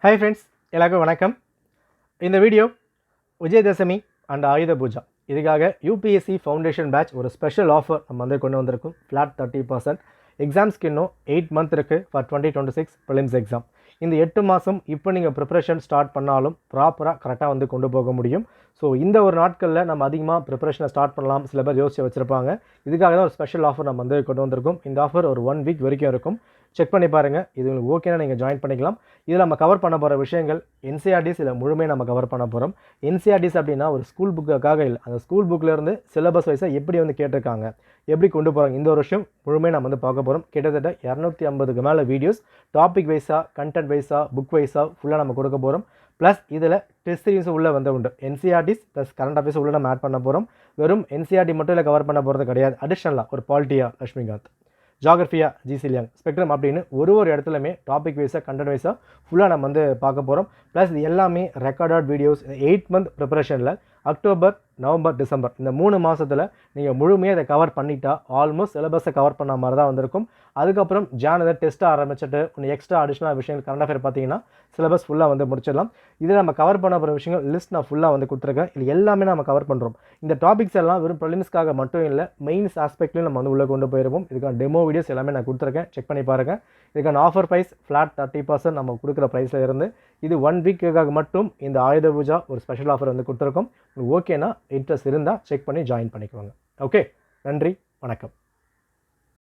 Hi friends, எல்லாருக்கும் வணக்கம். இந்த வீடியோ விஜயதசமி அண்ட் ஆயுத பூஜா இதுக்காக யூபிஎஸ்சி ஃபவுண்டேஷன் பேட்ச் ஒரு ஸ்பெஷல் ஆஃபர் நம்ம வந்து கொண்டு வந்திருக்கோம். ஃப்ளாட் 30%. எக்ஸாம்ஸ்க்கு இன்னும் 8 மந்த் இருக்குது ஃபார் 2026 ப்ரிலிம்ஸ் எக்ஸாம். இந்த 8 மாதம் இப்போ நீங்கள் ப்ரிப்பரேஷன் ஸ்டார்ட் பண்ணாலும் ப்ராப்பராக கரெக்டாக வந்து கொண்டு போக முடியும். ஸோ இந்த ஒரு நாட்களில் நம்ம அதிகமாக ப்ரிப்பரேஷனை ஸ்டார்ட் பண்ணலாம் சில பேர் யோசிச்சு வச்சுருப்பாங்க. இதுக்காக தான் ஒரு ஸ்பெஷல் ஆஃபர் நம்ம வந்து கொண்டு வந்திருக்கோம். இந்த ஆஃபர் ஒரு 1 வீக் வரைக்கும் இருக்கும். செக் பண்ணி பாருங்கள். இது உங்களுக்கு ஓகேனா நீங்கள் ஜாயின் பண்ணிக்கலாம். இதில் நம்ம கவர் பண்ண போகிற விஷயங்கள் என்சிஆர்டிஸ் இதில் முழுமையாக நம்ம கவர் பண்ண போகிறோம். என்சிஆர்டிஸ் அப்படின்னா ஒரு ஸ்கூல் புக்குக்காக இல்லை, அந்த ஸ்கூல் புக்கிலேருந்து சிலபஸ் வைஸாக எப்படி வந்து கேட்டிருக்காங்க, எப்படி கொண்டு போகிறாங்க, இந்த ஒரு விஷயம் முழுமையாக நம்ம வந்து பார்க்க போகிறோம். கிட்டத்தட்ட 250க்கு மேலே வீடியோஸ் டாபிக் வைஸாக, கண்டென்ட் வைஸாக, புக் வைஸாக ஃபுல்லாக நம்ம கொடுக்க போகிறோம். ப்ளஸ் இதில் டெஸ்ட் சீரிஸ் உள்ளே வந்து உண்டு. என்சிஆர்டிஸ் ப்ளஸ் கரண்ட் அஃபேர்ஸ் உள்ளே நம்ம ஆட் பண்ண போகிறோம். வெறும் என்சிஆர்டி மட்டும் இல்லை கவர் பண்ண போகிறது கிடையாது. அடிஷ்னலாக ஒரு பாலிட்டியா லட்சுமிகாந்த், ஜாகிரஃபியா ஜிசி லியாங், ஸ்பெக்ட்ரம் அப்படின்னு ஒரு இடத்துலையுமே டாபிக் வைஸாக, கண்டென்ட் வைஸாக ஃபுல்லாக நம்ம வந்து பார்க்க போகிறோம். ப்ளஸ் இது எல்லாமே ரெக்கார்டட் வீடியோஸ். 8 மந்த் ப்ரிப்பரேஷனில் அக்டோபர், நவம்பர், டிசம்பர் இந்த 3 மாதத்தில் நீங்கள் முழுமையாக இதை கவர் பண்ணிட்டா ஆல்மோஸ்ட் சிலபஸை கவர் பண்ண மாதிரி தான் வந்திருக்கும். அதுக்கப்புறம் ஜானதை டெஸ்ட்டாக ஆரம்பிச்சுட்டு ஒன்று எக்ஸ்ட்ரா அடிஷ்னல் விஷயங்கள் கரண்ட் அஃபேர் பார்த்தீங்கன்னா சிலபஸ் ஃபுல்லாக வந்து முடிச்சிடலாம். இதில் நம்ம கவர் பண்ண போகிற விஷயங்கள் லிஸ்ட் நான் ஃபுல்லாக வந்து கொடுத்துருக்கேன். இது எல்லாமே நம்ம கவர் பண்ணுறோம். இந்த டாபிக்ஸ் எல்லாம் வெறும் ப்ரிலிம்ஸ்க்காக மட்டும் இல்லை, மெயின்ஸ் ஆஸ்பெக்ட்லையும் நம்ம வந்து உள்ளே கொண்டு போயிருப்போம். இதுக்கான டெமோ வீடியோஸ் எல்லாமே நான் கொடுத்துருக்கேன், செக் பண்ணி பாருங்கள். இதுக்கான ஆஃபர் ப்ரைஸ் ஃப்ளாட் 30% நம்ம கொடுக்குற ப்ரைஸில் இருந்து இது 1 வீக்குக்காக மட்டும் இந்த ஆயுத பூஜா ஒரு ஸ்பெஷல் ஆஃபர் வந்து கொடுத்துருக்கோம். ஓகேனா இன்ட்ரெஸ்ட் இருந்தால் செக் பண்ணி ஜாயின் பண்ணிக்குவாங்க. ஓகே, நன்றி, வணக்கம்.